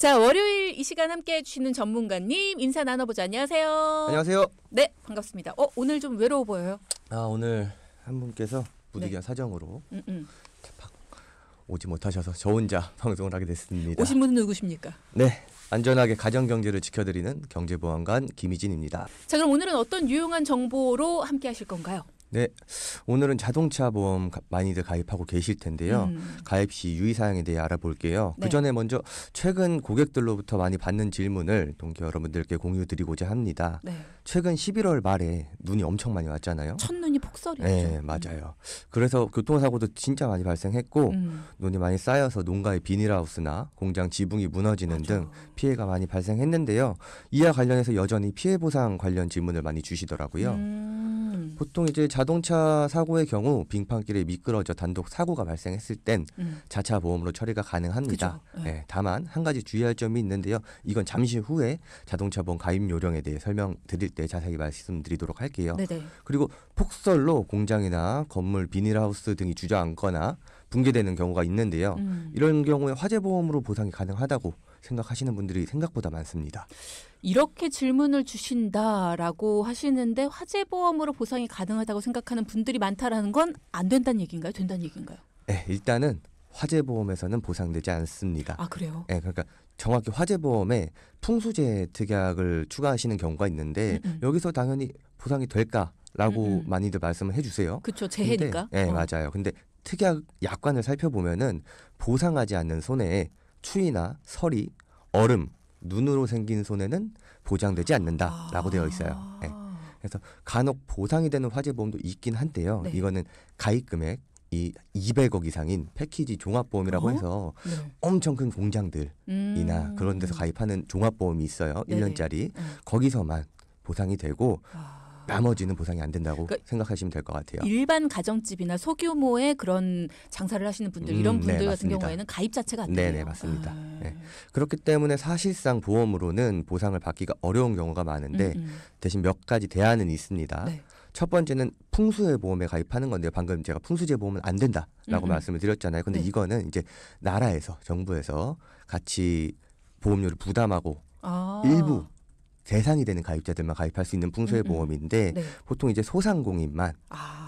자, 월요일 이 시간 함께해 주시는 전문가님 인사 나눠보자. 안녕하세요. 안녕하세요. 네, 반갑습니다. 오늘 좀 외로워 보여요. 오늘 한 분께서 부득이한 사정으로 오지 못하셔서 저 혼자 방송을 하게 됐습니다. 오신 분은 누구십니까? 네, 안전하게 가정경제를 지켜드리는 경제보안관 김희진입니다. 자, 그럼 오늘은 어떤 유용한 정보로 함께 하실 건가요? 네, 오늘은 자동차 보험 많이들 가입하고 계실 텐데요. 가입 시 유의사항에 대해 알아볼게요. 네. 그 전에 먼저 최근 고객들로부터 많이 받는 질문을 동기 여러분들께 공유드리고자 합니다. 네. 최근 11월 말에 눈이 엄청 많이 왔잖아요. 첫눈이 폭설이었죠. 네, 맞아요. 그래서 교통사고도 진짜 많이 발생했고 눈이 많이 쌓여서 농가의 비닐하우스나 공장 지붕이 무너지는 맞아. 등 피해가 많이 발생했는데요. 이와 관련해서 여전히 피해 보상 관련 질문을 많이 주시더라고요. 보통 이제 자동차 사고의 경우 빙판길에 미끄러져 단독 사고가 발생했을 땐 자차 보험으로 처리가 가능합니다. 그죠. 네, 다만 한 가지 주의할 점이 있는데요. 이건 잠시 후에 자동차 보험 가입 요령에 대해 설명드릴 때 자세히 말씀드리도록 할게요. 네네. 그리고 폭설로 공장이나 건물, 비닐하우스 등이 주저앉거나 붕괴되는 경우가 있는데요. 이런 경우에 화재보험으로 보상이 가능하다고 생각하시는 분들이 생각보다 많습니다. 이렇게 질문을 주신다라고 하시는데 화재보험으로 보상이 가능하다고 생각하는 분들이 많다라는 건 안 된다는 얘기인가요? 된다는 얘기인가요? 네, 일단은 화재보험에서는 보상되지 않습니다. 아, 그래요? 네, 그러니까 정확히 화재보험에 풍수재 특약을 추가하시는 경우가 있는데 여기서 당연히 보상이 될까라고 많이들 말씀을 해주세요. 그렇죠. 재해니까. 네, 맞아요. 근데 특약 약관을 살펴보면은 보상하지 않는 손해에 추위나 서리, 얼음, 눈으로 생긴 손해는 보장되지 않는다라고 되어 있어요. 네. 그래서 간혹 보상이 되는 화재보험도 있긴 한데요. 네. 이거는 가입 금액 이 200억 이상인 패키지 종합보험이라고 해서 엄청 큰 공장들이나 그런 데서 가입하는 종합보험이 있어요. 네네. 1년짜리. 거기서만 보상이 되고 나머지는 보상이 안 된다고 생각하시면 될 것 같아요. 일반 가정집이나 소규모의 그런 장사를 하시는 분들, 이런 분들 네, 같은 맞습니다. 경우에는 가입 자체가 안 돼요. 네, 맞습니다. 네. 그렇기 때문에 사실상 보험으로는 보상을 받기가 어려운 경우가 많은데 대신 몇 가지 대안은 있습니다. 네. 첫 번째는 풍수해 보험에 가입하는 건데요. 방금 제가 풍수재 보험은 안 된다라고 말씀을 드렸잖아요. 근데 네. 이거는 이제 나라에서 정부에서 같이 보험료를 부담하고 일부 대상이 되는 가입자들만 가입할 수 있는 풍수해 보험인데 네. 보통 이제 소상공인만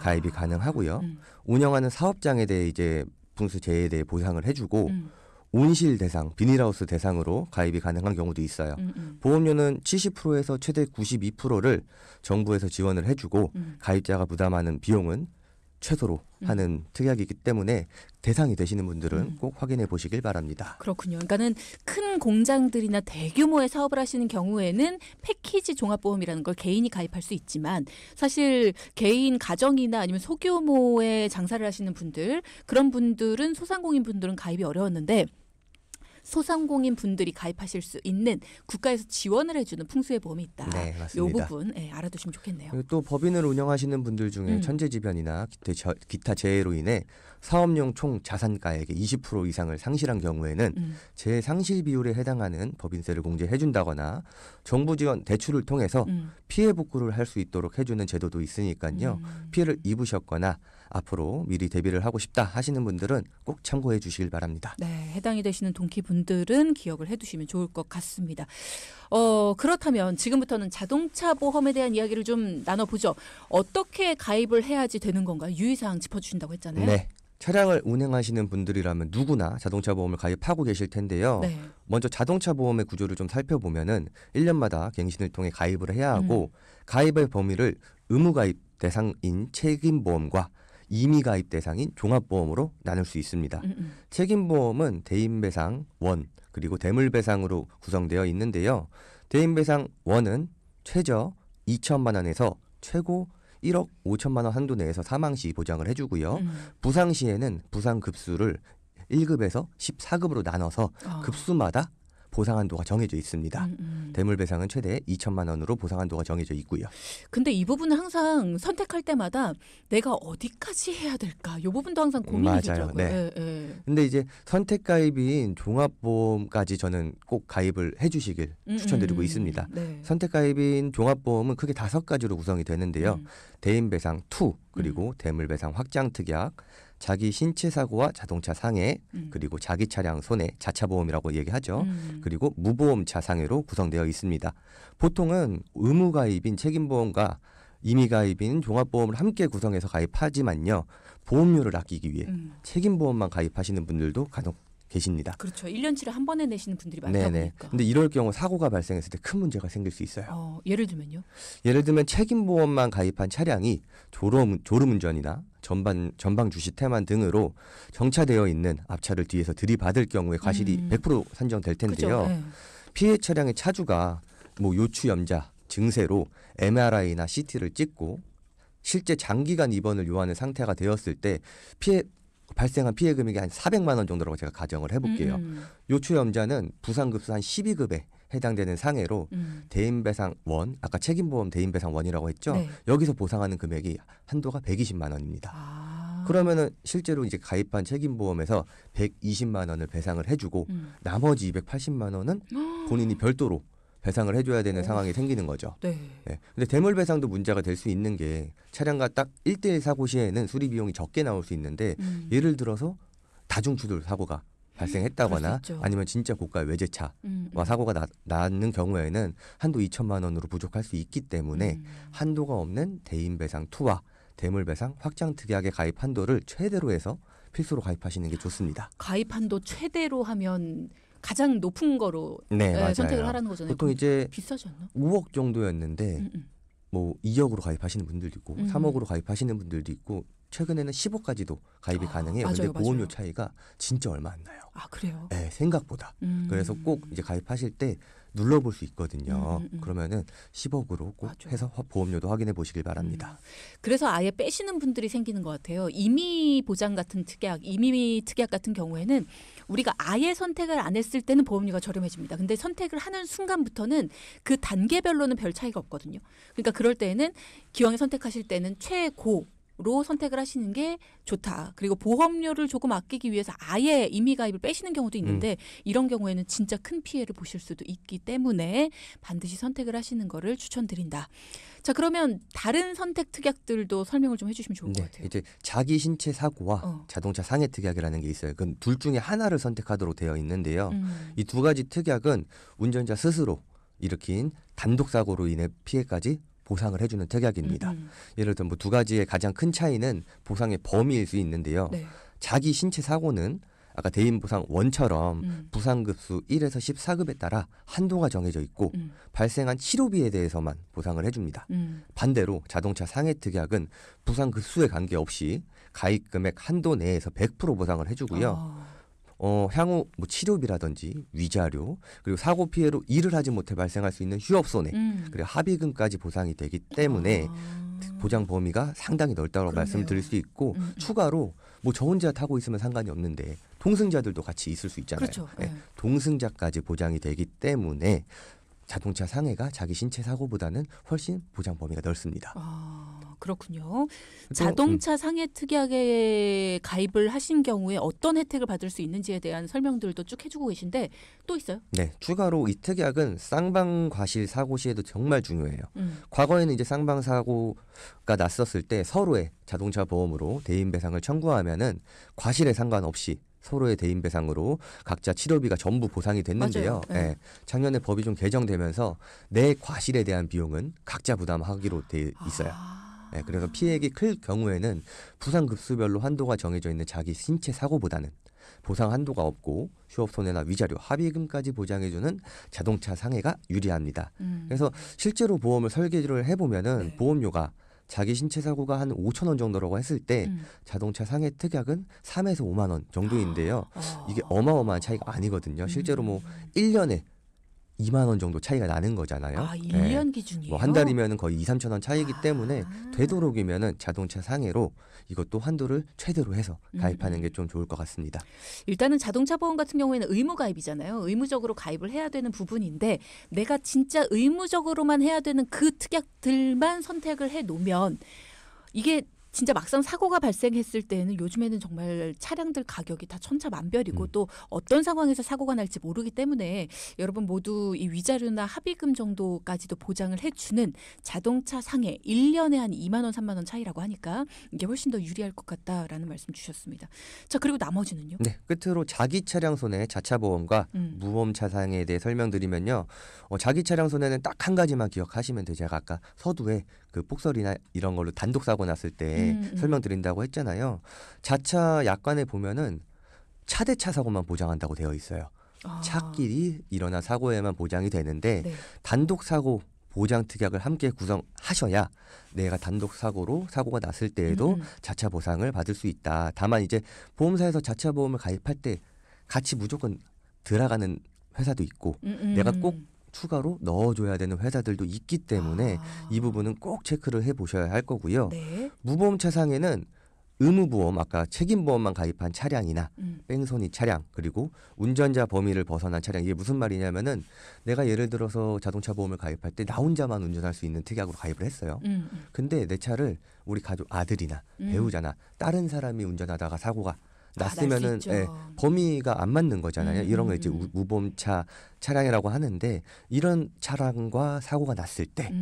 가입이 가능하고요. 운영하는 사업장에 대해 이제 풍수재해에 대해 보상을 해주고 온실 대상, 비닐하우스 대상으로 가입이 가능한 경우도 있어요. 보험료는 70%에서 최대 92%를 정부에서 지원을 해주고 가입자가 부담하는 비용은 최소로 하는 특약이기 때문에 대상이 되시는 분들은 꼭 확인해 보시길 바랍니다. 그렇군요. 그러니까는 큰 공장들이나 대규모의 사업을 하시는 경우에는 패키지 종합보험이라는 걸 개인이 가입할 수 있지만 사실 개인 가정이나 아니면 소규모의 장사를 하시는 분들, 그런 분들은 소상공인 분들은 가입이 어려웠는데 소상공인 분들이 가입하실 수 있는 국가에서 지원을 해주는 풍수의 보험이 있다. 네, 맞습니다. 이 부분 알아두시면 좋겠네요. 그리고 또 법인을 운영하시는 분들 중에 천재지변이나 기타 재해로 인해 사업용 총 자산가액의 20% 이상을 상실한 경우에는 재상실 비율에 해당하는 법인세를 공제해준다거나 정부 지원 대출을 통해서 피해 복구를 할 수 있도록 해주는 제도도 있으니까요. 피해를 입으셨거나 앞으로 미리 대비를 하고 싶다 하시는 분들은 꼭 참고해 주시길 바랍니다. 네, 해당이 되시는 동기분들은 기억을 해두시면 좋을 것 같습니다. 그렇다면 지금부터는 자동차 보험에 대한 이야기를 좀 나눠보죠. 어떻게 가입을 해야지 되는 건가요? 유의사항 짚어주신다고 했잖아요. 네. 차량을 운행하시는 분들이라면 누구나 자동차 보험을 가입하고 계실 텐데요. 네. 먼저 자동차 보험의 구조를 좀 살펴보면은 1년마다 갱신을 통해 가입을 해야 하고 가입의 범위를 의무가입 대상인 책임보험과 임의가입 대상인 종합보험으로 나눌 수 있습니다. 책임보험은 대인배상 1 그리고 대물배상으로 구성되어 있는데요. 대인배상 1은 최저 2천만 원에서 최고 1억 5천만 원 한도 내에서 사망 시 보장을 해주고요. 부상 시에는 부상 급수를 1급에서 14급으로 나눠서 급수마다 보상 한도가 정해져 있습니다. 대물배상은 최대 2천만 원으로 보상 한도가 정해져 있고요. 근데 이 부분은 항상 선택할 때마다 내가 어디까지 해야 될까? 이 부분도 항상 고민이 맞아요. 되더라고요. 네. 예. 근데 이제 선택 가입인 종합보험까지 저는 꼭 가입을 해주시길 추천드리고 있습니다. 네. 선택 가입인 종합보험은 크게 5가지로 구성이 되는데요. 대인배상 2 그리고 대물배상 확장특약, 자기 신체 사고와 자동차 상해, 그리고 자기 차량 손해, 자차 보험이라고 얘기하죠. 그리고 무보험차 상해로 구성되어 있습니다. 보통은 의무 가입인 책임보험과 임의 가입인 종합보험을 함께 구성해서 가입하지만요. 보험료를 아끼기 위해 책임보험만 가입하시는 분들도 간혹 계십니다. 그렇죠. 1년치를 한 번에 내시는 분들이 많다 네네. 보니까. 근데 이럴 경우 사고가 발생했을 때 큰 문제가 생길 수 있어요. 예를 들면요? 예를 들면 책임보험만 가입한 차량이 졸음운전이나 전방 주시 태만 등으로 정차되어 있는 앞차를 뒤에서 들이받을 경우에 과실이 100% 산정될 텐데요. 그죠? 네. 피해 차량의 차주가 뭐 요추염자, 증세로 MRI나 CT를 찍고 실제 장기간 입원을 요하는 상태가 되었을 때 발생한 피해 금액이 한 400만 원 정도라고 제가 가정을 해볼게요. 요추염자는 부상급수 한 12급에 해당되는 상해로 대인배상 원, 아까 책임보험 대인배상 원이라고 했죠. 네. 여기서 보상하는 금액이 한도가 120만 원입니다. 그러면은 실제로 이제 가입한 책임보험에서 120만 원을 배상을 해주고 나머지 280만 원은 본인이 별도로 배상을 해줘야 되는 상황이 생기는 거죠. 네. 네. 근데 대물 배상도 문제가 될 수 있는 게 차량과 딱 1대1 사고 시에는 수리 비용이 적게 나올 수 있는데 예를 들어서 다중추돌 사고가 발생했다거나 아니면 진짜 고가의 외제차와 사고가 나는 경우에는 한도 2천만 원으로 부족할 수 있기 때문에 한도가 없는 대인배상 2와 대물배상 확장특약의 가입 한도를 최대로 해서 필수로 가입하시는 게 좋습니다. 가입 한도 최대로 하면 가장 높은 거로 네, 맞아요. 선택을 하라는 거잖아요. 보통 이제 비싸지 않나? 5억 정도였는데 뭐 2억으로 가입하시는 분들도 있고 3억으로 가입하시는 분들도 있고 최근에는 10억까지도 가입이 가능해요. 맞아요, 근데 보험료 맞아요. 차이가 진짜 얼마 안 나요. 아, 그래요? 네, 생각보다. 그래서 꼭 이제 가입하실 때 눌러볼 수 있거든요. 그러면은 10억으로 꼭 맞아. 해서 보험료도 확인해 보시길 바랍니다. 그래서 아예 빼시는 분들이 생기는 것 같아요. 임의 보장 같은 특약, 임의 특약 같은 경우에는 우리가 아예 선택을 안 했을 때는 보험료가 저렴해집니다. 근데 선택을 하는 순간부터는 그 단계별로는 별 차이가 없거든요. 그러니까 그럴 때는 기왕에 선택하실 때는 최고로 선택을 하시는 게 좋다. 그리고 보험료를 조금 아끼기 위해서 아예 임의 가입을 빼시는 경우도 있는데 이런 경우에는 진짜 큰 피해를 보실 수도 있기 때문에 반드시 선택을 하시는 거를 추천드린다. 자, 그러면 다른 선택 특약들도 설명을 좀 해주시면 좋을 것 네, 같아요. 이제 자기 신체 사고와 자동차 상해 특약이라는 게 있어요. 그건 둘 중에 하나를 선택하도록 되어 있는데요. 이 두 가지 특약은 운전자 스스로 일으킨 단독 사고로 인해 피해까지 보상을 해주는 특약입니다. 예를 들어 뭐 두 가지의 가장 큰 차이는 보상의 범위일 수 있는데요. 네. 자기 신체 사고는 아까 대인보상 원처럼 부상급수 1에서 14급에 따라 한도가 정해져 있고 발생한 치료비에 대해서만 보상을 해줍니다. 반대로 자동차 상해 특약은 부상급수에 관계없이 가입금액 한도 내에서 100% 보상을 해주고요. 향후 뭐 치료비라든지 위자료 그리고 사고 피해로 일을 하지 못해 발생할 수 있는 휴업 손해 그리고 합의금까지 보상이 되기 때문에 보장 범위가 상당히 넓다고 말씀드릴 수 있고 추가로 뭐 저 혼자 타고 있으면 상관이 없는데 동승자들도 같이 있을 수 있잖아요. 그렇죠. 네. 동승자까지 보장이 되기 때문에 자동차 상해가 자기 신체 사고보다는 훨씬 보장 범위가 넓습니다. 아, 그렇군요. 자동차 상해 특약에 가입을 하신 경우에 어떤 혜택을 받을 수 있는지에 대한 설명들도 쭉 해주고 계신데 또 있어요? 네, 추가로 이 특약은 쌍방 과실 사고 시에도 정말 중요해요. 과거에는 이제 쌍방 사고가 났었을 때 서로의 자동차 보험으로 대인 배상을 청구하면은 과실에 상관없이 서로의 대인 배상으로 각자 치료비가 전부 보상이 됐는데요. 맞아요. 네. 네, 작년에 법이 좀 개정되면서 내 과실에 대한 비용은 각자 부담하기로 돼 있어요. 네, 그래서 피해액이 클 경우에는 부상급수별로 한도가 정해져 있는 자기 신체 사고보다는 보상 한도가 없고 휴업 손해나 위자료, 합의금까지 보장해주는 자동차 상해가 유리합니다. 그래서 실제로 보험을 설계를 해보면은 네. 보험료가 자기 신체 사고가 한 5천 원 정도라고 했을 때 자동차 상해 특약은 3에서 5만 원 정도인데요. 이게 어마어마한 차이가 아니거든요. 실제로 뭐 1년에 2만 원 정도 차이가 나는 거잖아요. 아, 1년 기준이에요? 뭐 한 달이면은 거의 2, 3천 원 차이기 때문에 되도록이면은 자동차 상해로 이것도 한도를 최대로 해서 가입하는 게 좀 좋을 것 같습니다. 일단은 자동차 보험 같은 경우에는 의무 가입이잖아요. 의무적으로 가입을 해야 되는 부분인데 내가 진짜 의무적으로만 해야 되는 그 특약들만 선택을 해 놓으면 이게 진짜 막상 사고가 발생했을 때는 요즘에는 정말 차량들 가격이 다 천차만별이고 또 어떤 상황에서 사고가 날지 모르기 때문에 여러분 모두 이 위자료나 합의금 정도까지도 보장을 해주는 자동차 상해 1년에 한 2만 원, 3만 원 차이라고 하니까 이게 훨씬 더 유리할 것 같다라는 말씀 주셨습니다. 자, 그리고 나머지는요? 네, 끝으로 자기 차량 손해 자차 보험과 무보험차 상해에 대해 설명드리면요. 자기 차량 손해는 딱 한 가지만 기억하시면 돼요. 제가 아까 서두에 그 폭설이나 이런 걸로 단독 사고 났을 때 설명드린다고 했잖아요. 자차 약관에 보면은 차 대 차 사고만 보장한다고 되어 있어요. 차끼리 일어난 사고에만 보장이 되는데 네. 단독 사고 보장 특약을 함께 구성하셔야 내가 단독 사고로 사고가 났을 때에도 자차 보상을 받을 수 있다. 다만 이제 보험사에서 자차 보험을 가입할 때 같이 무조건 들어가는 회사도 있고 내가 꼭 추가로 넣어줘야 되는 회사들도 있기 때문에 이 부분은 꼭 체크를 해보셔야 할 거고요. 네. 무보험차 상에는 의무보험, 아까 책임보험만 가입한 차량이나 뺑소니 차량, 그리고 운전자 범위를 벗어난 차량. 이게 무슨 말이냐면은 내가 예를 들어서 자동차 보험을 가입할 때 나 혼자만 운전할 수 있는 특약으로 가입을 했어요. 근데 내 차를 우리 가족 아들이나 배우자나 다른 사람이 운전하다가 사고가 났으면은 범위가 안 맞는 거잖아요. 이런 거 이제 무보험차 차량이라고 하는데 이런 차량과 사고가 났을 때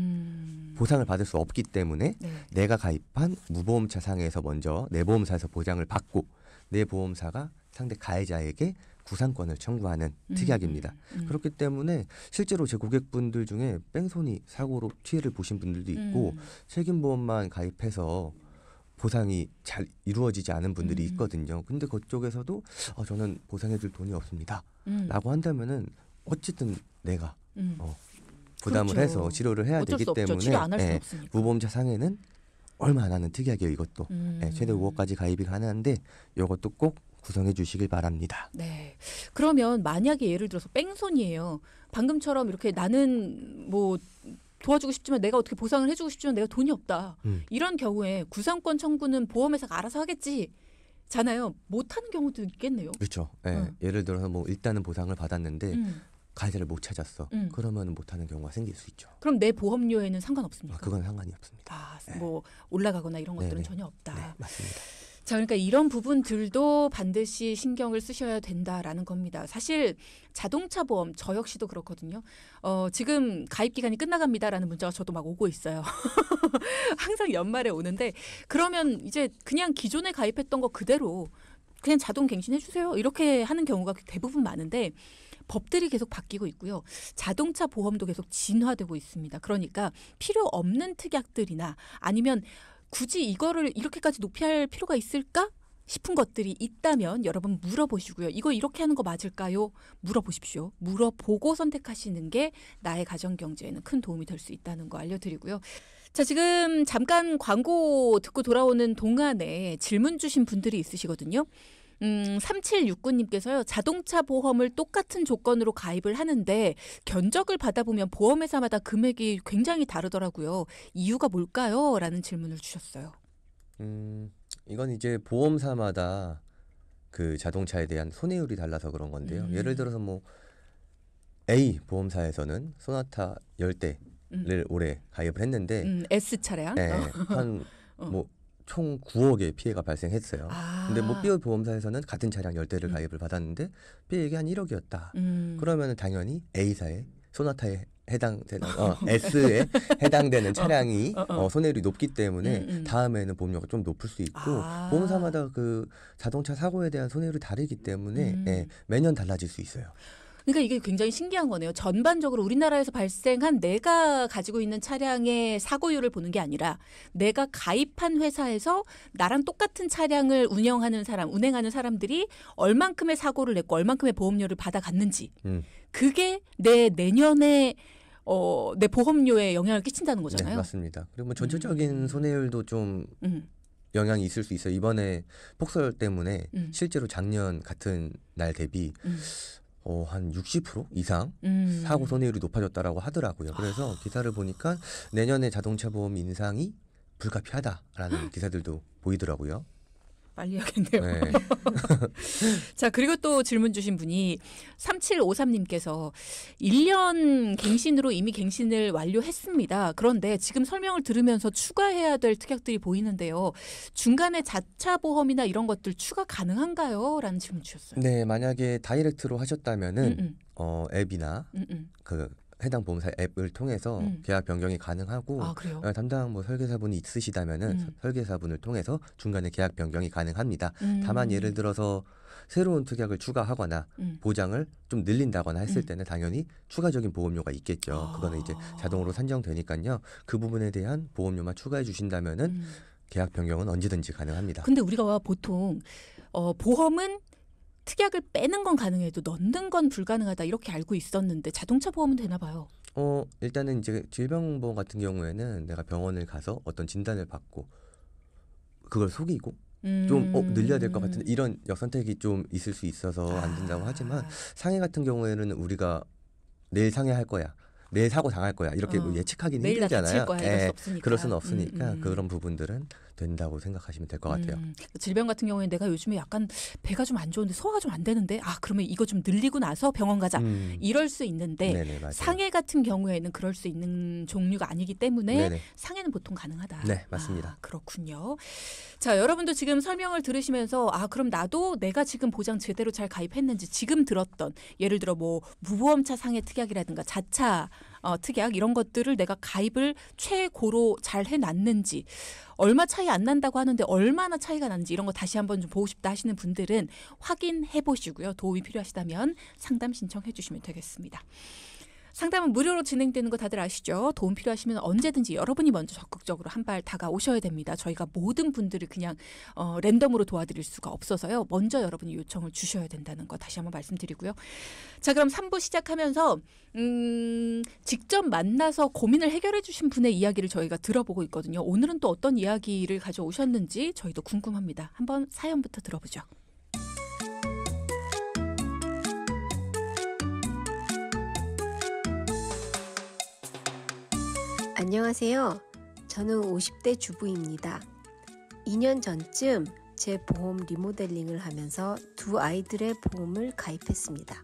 보상을 받을 수 없기 때문에 내가 가입한 무보험차 상에서 먼저 내 보험사에서 보장을 받고 내 보험사가 상대 가해자에게 구상권을 청구하는 특약입니다. 그렇기 때문에 실제로 제 고객분들 중에 뺑소니 사고로 피해를 보신 분들도 있고 책임보험만 가입해서 보상이 잘 이루어지지 않은 분들이 있거든요. 근데 그쪽에서도 저는 보상해줄 돈이 없습니다. 라고 한다면은 어쨌든 내가 부담을 그렇죠. 해서 치료를 해야 어쩔 되기 수 없죠. 때문에 치료 안 할 수는 없으니까. 무보험차 상해는 얼마 안 하는 특약이에요. 이것도 최대 5억까지 가입이 가능한데 이것도 꼭 구성해 주시길 바랍니다. 네. 그러면 만약에 예를 들어서 뺑소니예요. 방금처럼 이렇게 나는 뭐 도와주고 싶지만 내가 어떻게 보상을 해주고 싶지만 내가 돈이 없다. 이런 경우에 구상권 청구는 보험회사가 알아서 하겠지잖아요. 못하는 경우도 있겠네요. 그렇죠. 예를 들어서 뭐 일단은 보상을 받았는데 가해자를 못 찾았어. 그러면 못하는 경우가 생길 수 있죠. 그럼 내 보험료에는 상관없습니까? 그건 상관이 없습니다. 뭐 올라가거나 이런 것들은 네네. 전혀 없다. 네, 맞습니다. 자, 그러니까 이런 부분들도 반드시 신경을 쓰셔야 된다라는 겁니다. 사실 자동차 보험 저 역시도 그렇거든요. 지금 가입 기간이 끝나갑니다라는 문자가 저도 막 오고 있어요. 항상 연말에 오는데 그러면 이제 그냥 기존에 가입했던 거 그대로 그냥 자동 갱신해 주세요. 이렇게 하는 경우가 대부분 많은데 법들이 계속 바뀌고 있고요. 자동차 보험도 계속 진화되고 있습니다. 그러니까 필요 없는 특약들이나 아니면 굳이 이거를 이렇게까지 높이 할 필요가 있을까 싶은 것들이 있다면 여러분 물어보시고요. 이거 이렇게 하는 거 맞을까요? 물어보십시오. 물어보고 선택하시는 게 나의 가정경제에는 큰 도움이 될 수 있다는 거 알려드리고요. 자, 지금 잠깐 광고 듣고 돌아오는 동안에 질문 주신 분들이 있으시거든요. 3769님께서요. 자동차 보험을 똑같은 조건으로 가입을 하는데 견적을 받아보면 보험회사마다 금액이 굉장히 다르더라고요. 이유가 뭘까요? 라는 질문을 주셨어요. 이건 이제 보험사마다 그 자동차에 대한 손해율이 달라서 그런 건데요. 예를 들어서 뭐 A 보험사에서는 소나타 10대를 올해 가입을 했는데 S 차량? 한 뭐 총 9억의 피해가 발생했어요. 근데 뭐 B 보험사에서는 같은 차량 10대를 가입을 받았는데 피해액이 한 1억이었다. 그러면 당연히 A사의 소나타에 해당되는 S에 해당되는 차량이 손해율이 높기 때문에 다음에는 보험료가 좀 높을 수 있고 보험사마다 그 자동차 사고에 대한 손해율이 다르기 때문에 매년 달라질 수 있어요. 그러니까 이게 굉장히 신기한 거네요. 전반적으로 우리나라에서 발생한 내가 가지고 있는 차량의 사고율을 보는 게 아니라 내가 가입한 회사에서 나랑 똑같은 차량을 운행하는 사람들이 얼만큼의 사고를 냈고 얼만큼의 보험료를 받아갔는지 그게 내 내년에 내 보험료에 영향을 끼친다는 거잖아요. 네, 맞습니다. 그리고 뭐 전체적인 손해율도 좀 영향이 있을 수 있어요. 이번에 폭설 때문에 실제로 작년 같은 날 대비 한 60% 이상 사고 손해율이 높아졌다라고 하더라고요. 그래서 기사를 보니까 내년에 자동차 보험 인상이 불가피하다라는 기사들도 보이더라고요. 빨리 해야겠네요. 네. 자, 그리고 또 질문 주신 분이 3753님께서 1년 갱신으로 이미 갱신을 완료했습니다. 그런데 지금 설명을 들으면서 추가해야 될 특약들이 보이는데요. 중간에 자차 보험이나 이런 것들 추가 가능한가요? 라는 질문 주셨어요. 네, 만약에 다이렉트로 하셨다면은 앱이나 그 해당 보험사 앱을 통해서 계약 변경이 가능하고 아, 그래요? 담당 뭐 설계사분이 있으시다면은 설계사분을 통해서 중간에 계약 변경이 가능합니다. 다만 예를 들어서 새로운 특약을 추가하거나 보장을 좀 늘린다거나 했을 때는 당연히 추가적인 보험료가 있겠죠. 그거는 이제 자동으로 산정되니까요. 그 부분에 대한 보험료만 추가해 주신다면은 계약 변경은 언제든지 가능합니다. 근데 우리가 보통 보험은 특약을 빼는 건 가능해도 넣는 건 불가능하다 이렇게 알고 있었는데 자동차 보험은 되나 봐요. 일단은 이제 질병보험 같은 경우에는 내가 병원을 가서 어떤 진단을 받고 그걸 속이고 좀 늘려야 될 것 같은 이런 역선택이 좀 있을 수 있어서 안 된다고 하지만 상해 같은 경우에는 우리가 내일 상해할 거야. 내일 사고 당할 거야. 이렇게 뭐 예측하기는 내일 다 힘들잖아요. 다칠 거야. 이럴 수 없으니까. 그럴 수는 없으니까 그런 부분들은 된다고 생각하시면 될 것 같아요. 질병 같은 경우에 내가 요즘에 약간 배가 좀 안 좋은데 소화가 좀 안 되는데 그러면 이거 좀 늘리고 나서 병원 가자. 이럴 수 있는데 네네, 맞아요. 상해 같은 경우에는 그럴 수 있는 종류가 아니기 때문에 네네. 상해는 보통 가능하다. 네, 맞습니다. 그렇군요. 자, 여러분도 지금 설명을 들으시면서 그럼 나도 내가 지금 보장 제대로 잘 가입했는지 지금 들었던 예를 들어 뭐 무보험차 상해 특약이라든가 자차 특약 이런 것들을 내가 가입을 최고로 잘 해놨는지 얼마 차이 안 난다고 하는데 얼마나 차이가 나는지 이런 거 다시 한번 좀 보고 싶다 하시는 분들은 확인해 보시고요. 도움이 필요하시다면 상담 신청해 주시면 되겠습니다. 상담은 무료로 진행되는 거 다들 아시죠? 도움 필요하시면 언제든지 여러분이 먼저 적극적으로 한 발 다가오셔야 됩니다. 저희가 모든 분들을 그냥 랜덤으로 도와드릴 수가 없어서요. 먼저 여러분이 요청을 주셔야 된다는 거 다시 한번 말씀드리고요. 자, 그럼 3부 시작하면서 직접 만나서 고민을 해결해 주신 분의 이야기를 저희가 들어보고 있거든요. 오늘은 또 어떤 이야기를 가져오셨는지 저희도 궁금합니다. 한번 사연부터 들어보죠. 안녕하세요. 저는 50대 주부입니다. 2년 전쯤 제 보험 리모델링을 하면서 두 아이들의 보험을 가입했습니다.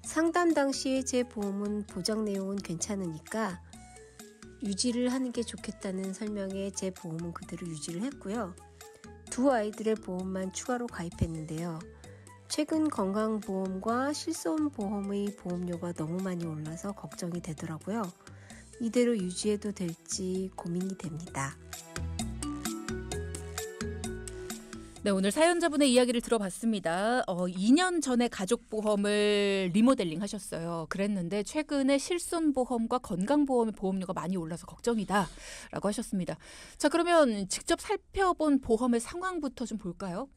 상담 당시에 제 보험은 보장 내용은 괜찮으니까 유지를 하는 게 좋겠다는 설명에 제 보험은 그대로 유지를 했고요. 두 아이들의 보험만 추가로 가입했는데요. 최근 건강보험과 실손보험의 보험료가 너무 많이 올라서 걱정이 되더라고요. 이대로 유지해도 될지 고민이 됩니다. 네, 오늘 사연자분의 이야기를 들어봤습니다. 2년 전에 가족보험을 리모델링 하셨어요. 그랬는데 최근에 실손보험과 건강보험의 보험료가 많이 올라서 걱정이다 라고 하셨습니다. 자, 그러면 직접 살펴본 보험의 상황부터 좀 볼까요?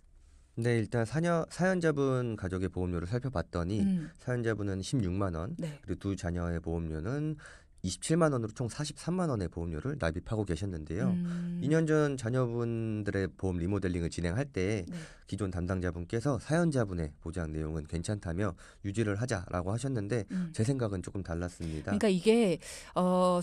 네, 일단 사연자분 가족의 보험료를 살펴봤더니 사연자분은 16만 원, 네. 그리고 두 자녀의 보험료는 27만 원으로 총 43만 원의 보험료를 납입하고 계셨는데요. 2년 전 자녀분들의 보험 리모델링을 진행할 때 네. 기존 담당자분께서 사연자분의 보장 내용은 괜찮다며 유지를 하자라고 하셨는데 제 생각은 조금 달랐습니다. 그러니까 이게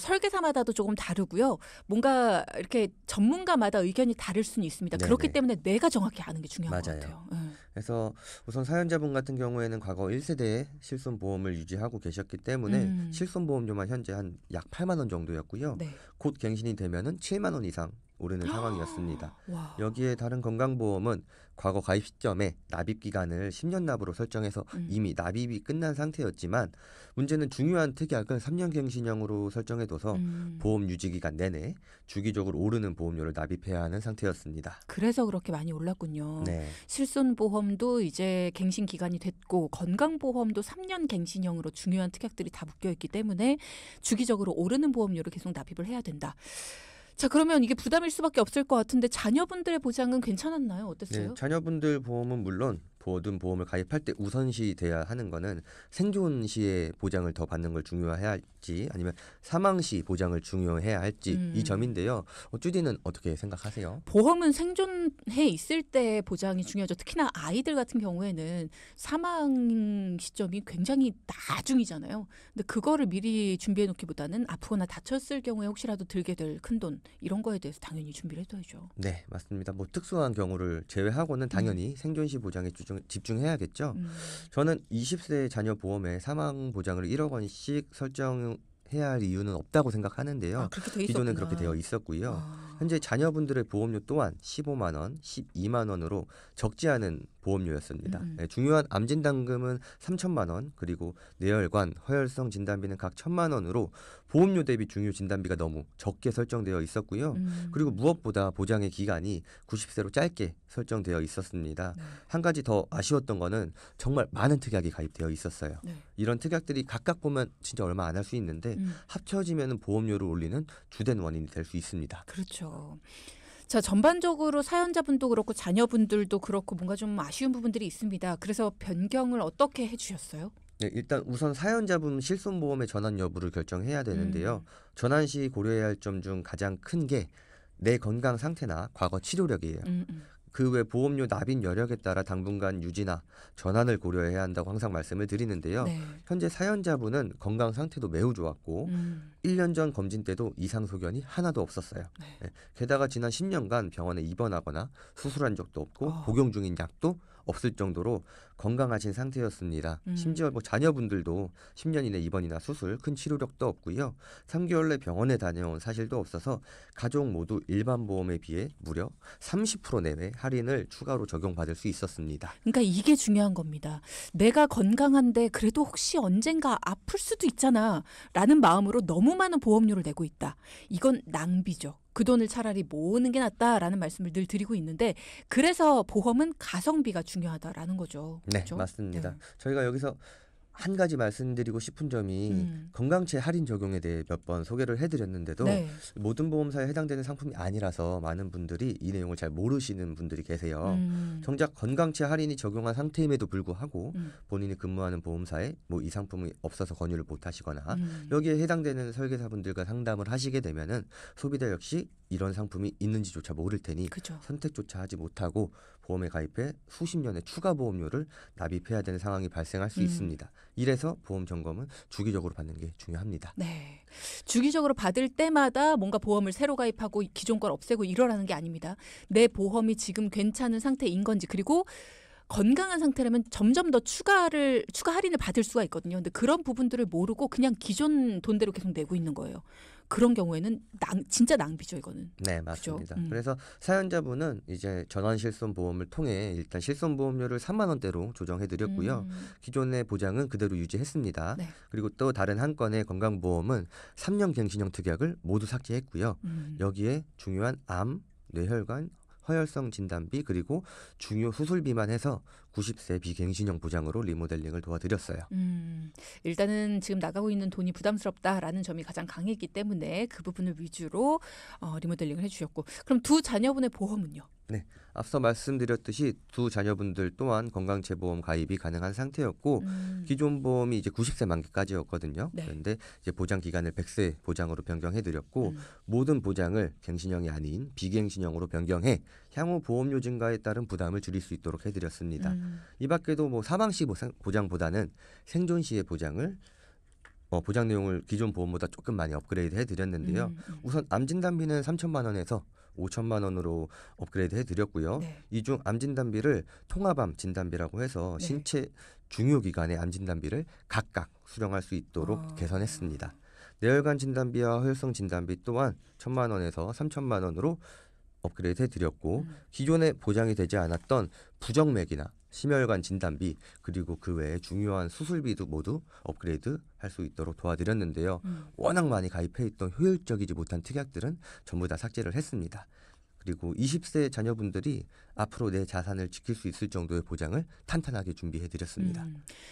설계사마다도 조금 다르고요. 뭔가 이렇게 전문가마다 의견이 다를 수는 있습니다. 네네. 그렇기 때문에 내가 정확히 아는 게 중요한 맞아요. 것 같아요. 그래서 우선 사연자분 같은 경우에는 과거 1세대의 실손보험을 유지하고 계셨기 때문에 실손보험료만 현재 한 약 8만 원 정도였고요. 네. 곧 갱신이 되면은 7만 원 이상 오르는 상황이었습니다. 와. 여기에 다른 건강보험은 과거 가입 시점에 납입 기간을 10년 납으로 설정해서 이미 납입이 끝난 상태였지만 문제는 중요한 특약은 3년 갱신형으로 설정해둬서 보험 유지 기간 내내 주기적으로 오르는 보험료를 납입해야 하는 상태였습니다. 그래서 그렇게 많이 올랐군요. 네. 실손보험도 이제 갱신 기간이 됐고 건강보험도 3년 갱신형으로 중요한 특약들이 다 묶여있기 때문에 주기적으로 오르는 보험료를 계속 납입을 해야 된다. 자, 그러면 이게 부담일 수밖에 없을 것 같은데 자녀분들의 보장은 괜찮았나요? 어땠어요? 네, 자녀분들 보험은 물론 모든 보험을 가입할 때 우선시 돼야 하는 거는 생존 시에 보장을 더 받는 걸 중요해야 할지 아니면 사망 시 보장을 중요해야 할지 이 점인데요. 주디는 어떻게 생각하세요? 보험은 생존해 있을 때 보장이 중요하죠. 특히나 아이들 같은 경우에는 사망 시점이 굉장히 나중이잖아요. 근데 그거를 미리 준비해 놓기보다는 아프거나 다쳤을 경우에 혹시라도 들게 될 큰돈 이런 거에 대해서 당연히 준비를 해둬야죠. 네, 맞습니다. 뭐 특수한 경우를 제외하고는 당연히 생존시 보장에 집중해야겠죠. 저는 20세 자녀 보험에 사망 보장을 1억 원씩 설정해야 할 이유는 없다고 생각하는데요. 그렇게 돼 있었구나. 기존엔 그렇게 되어 있었고요. 현재 자녀분들의 보험료 또한 15만 원, 12만 원으로 적지 않은 보험료였습니다. 네, 중요한 암 진단금은 3천만 원, 그리고 뇌혈관, 허혈성 진단비는 각 1,000만 원으로 보험료 대비 중요 진단비가 너무 적게 설정되어 있었고요. 그리고 무엇보다 보장의 기간이 90세로 짧게 설정되어 있었습니다. 네. 한 가지 더 아쉬웠던 거는 정말 많은 특약이 가입되어 있었어요. 네. 이런 특약들이 각각 보면 진짜 얼마 안 할 수 있는데 합쳐지면 보험료를 올리는 주된 원인이 될 수 있습니다. 그렇죠. 자, 전반적으로 사연자분도 그렇고 자녀분들도 그렇고 뭔가 좀 아쉬운 부분들이 있습니다. 그래서 변경을 어떻게 해주셨어요? 네, 일단 우선 사연자분 실손보험의 전환 여부를 결정해야 되는데요. 전환 시 고려해야 할 점 중 가장 큰 게 내 건강 상태나 과거 치료력이에요. 그 외 보험료 납입 여력에 따라 당분간 유지나 전환을 고려해야 한다고 항상 말씀을 드리는데요. 네. 현재 사연자분은 건강 상태도 매우 좋았고 1년 전 검진 때도 이상 소견이 하나도 없었어요. 네, 게다가 지난 10년간 병원에 입원하거나 수술한 적도 없고 복용 중인 약도 없을 정도로 건강하신 상태였습니다. 심지어 뭐 자녀분들도 10년 이내 입원이나 수술, 큰 치료력도 없고요. 3개월 내 병원에 다녀온 사실도 없어서 가족 모두 일반 보험에 비해 무려 30% 내외 할인을 추가로 적용받을 수 있었습니다. 그러니까 이게 중요한 겁니다. 내가 건강한데 그래도 혹시 언젠가 아플 수도 있잖아 라는 마음으로 너무 많은 보험료를 내고 있다. 이건 낭비죠. 그 돈을 차라리 모으는 게 낫다라는 말씀을 늘 드리고 있는데 그래서 보험은 가성비가 중요하다라는 거죠. 네, 그렇죠? 맞습니다. 네. 저희가 여기서 한 가지 말씀드리고 싶은 점이 건강채 할인 적용에 대해 몇 번 소개를 해드렸는데도 네. 모든 보험사에 해당되는 상품이 아니라서 많은 분들이 이 내용을 잘 모르시는 분들이 계세요. 정작 건강채 할인이 적용한 상태임에도 불구하고 본인이 근무하는 보험사에 뭐 이 상품이 없어서 권유를 못하시거나 여기에 해당되는 설계사분들과 상담을 하시게 되면은 소비자 역시 이런 상품이 있는지조차 모를 테니 그죠. 선택조차 하지 못하고 보험에 가입해 수십 년의 추가 보험료를 납입해야 되는 상황이 발생할 수 있습니다. 이래서 보험 점검은 주기적으로 받는 게 중요합니다. 네. 주기적으로 받을 때마다 뭔가 보험을 새로 가입하고 기존 걸 없애고 이러라는 게 아닙니다. 내 보험이 지금 괜찮은 상태인 건지 그리고 건강한 상태라면 점점 더 추가 할인을 받을 수가 있거든요. 근데 그런 부분들을 모르고 그냥 기존 돈대로 계속 내고 있는 거예요. 그런 경우에는 진짜 낭비죠, 이거는. 네, 맞습니다. 그죠? 그래서 사연자분은 이제 전환 실손 보험을 통해 일단 실손 보험료를 3만 원대로 조정해 드렸고요. 기존의 보장은 그대로 유지했습니다. 네. 그리고 또 다른 한 건의 건강보험은 3년 갱신형 특약을 모두 삭제했고요. 여기에 중요한 암, 뇌혈관, 허혈성 진단비 그리고 중요 수술비만 해서 90세 비갱신형 보장으로 리모델링을 도와드렸어요. 일단은 지금 나가고 있는 돈이 부담스럽다라는 점이 가장 강했기 때문에 그 부분을 위주로 리모델링을 해주셨고 그럼 두 자녀분의 보험은요? 네, 앞서 말씀드렸듯이 두 자녀분들 또한 건강체보험 가입이 가능한 상태였고 기존 보험이 이제 90세 만기까지였거든요. 네. 그런데 이제 보장 기간을 100세 보장으로 변경해드렸고 모든 보장을 갱신형이 아닌 비갱신형으로 변경해 향후 보험료 증가에 따른 부담을 줄일 수 있도록 해드렸습니다. 이 밖에도 뭐 사망 시 보장보다는 생존 시의 보장을 보장 내용을 기존 보험보다 조금 많이 업그레이드 해드렸는데요. 우선 암 진단비는 3천만 원에서 5천만 원으로 업그레이드 해드렸고요. 네. 이 중 암 진단비를 통합암 진단비라고 해서 네. 신체 중요 기관의 암 진단비를 각각 수령할 수 있도록 개선했습니다. 뇌혈관 진단비와 허혈성 진단비 또한 1천만 원에서 3천만 원으로 업그레이드 해드렸고 기존에 보장이 되지 않았던 부정맥이나 심혈관 진단비 그리고 그 외에 중요한 수술비도 모두 업그레이드 할 수 있도록 도와드렸는데요. 워낙 많이 가입해 있던 효율적이지 못한 특약들은 전부 다 삭제를 했습니다. 그리고 20세 자녀분들이 앞으로 내 자산을 지킬 수 있을 정도의 보장을 탄탄하게 준비해드렸습니다.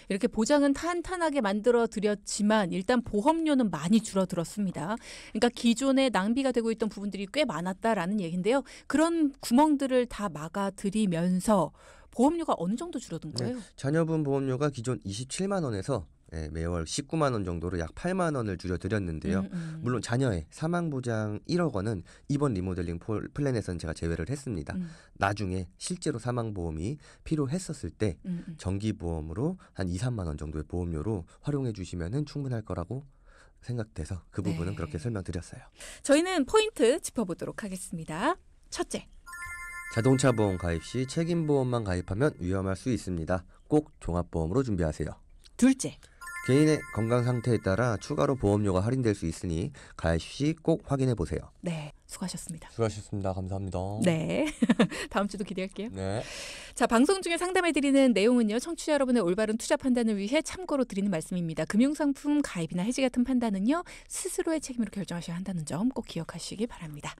이렇게 보장은 탄탄하게 만들어드렸지만 일단 보험료는 많이 줄어들었습니다. 그러니까 기존에 낭비가 되고 있던 부분들이 꽤 많았다라는 얘기인데요. 그런 구멍들을 다 막아드리면서 보험료가 어느 정도 줄어든 네. 거예요? 자녀분 보험료가 기존 27만 원에서 매월 19만 원 정도로 약 8만 원을 줄여드렸는데요. 물론 자녀의 사망보장 1억 원은 이번 리모델링 플랜에서는 제가 제외를 했습니다. 나중에 실제로 사망보험이 필요했었을 때 정기보험으로 한 2, 3만 원 정도의 보험료로 활용해 주시면 충분할 거라고 생각돼서 그 부분은 네. 그렇게 설명드렸어요. 저희는 포인트 짚어보도록 하겠습니다. 첫째, 자동차 보험 가입 시 책임보험만 가입하면 위험할 수 있습니다. 꼭 종합보험으로 준비하세요. 둘째, 개인의 건강 상태에 따라 추가로 보험료가 할인될 수 있으니 가입 시 꼭 확인해 보세요. 네, 수고하셨습니다. 수고하셨습니다. 감사합니다. 네, 다음 주도 기대할게요. 네. 자, 방송 중에 상담해드리는 내용은요, 청취자 여러분의 올바른 투자 판단을 위해 참고로 드리는 말씀입니다. 금융상품 가입이나 해지 같은 판단은요, 스스로의 책임으로 결정하셔야 한다는 점 꼭 기억하시기 바랍니다.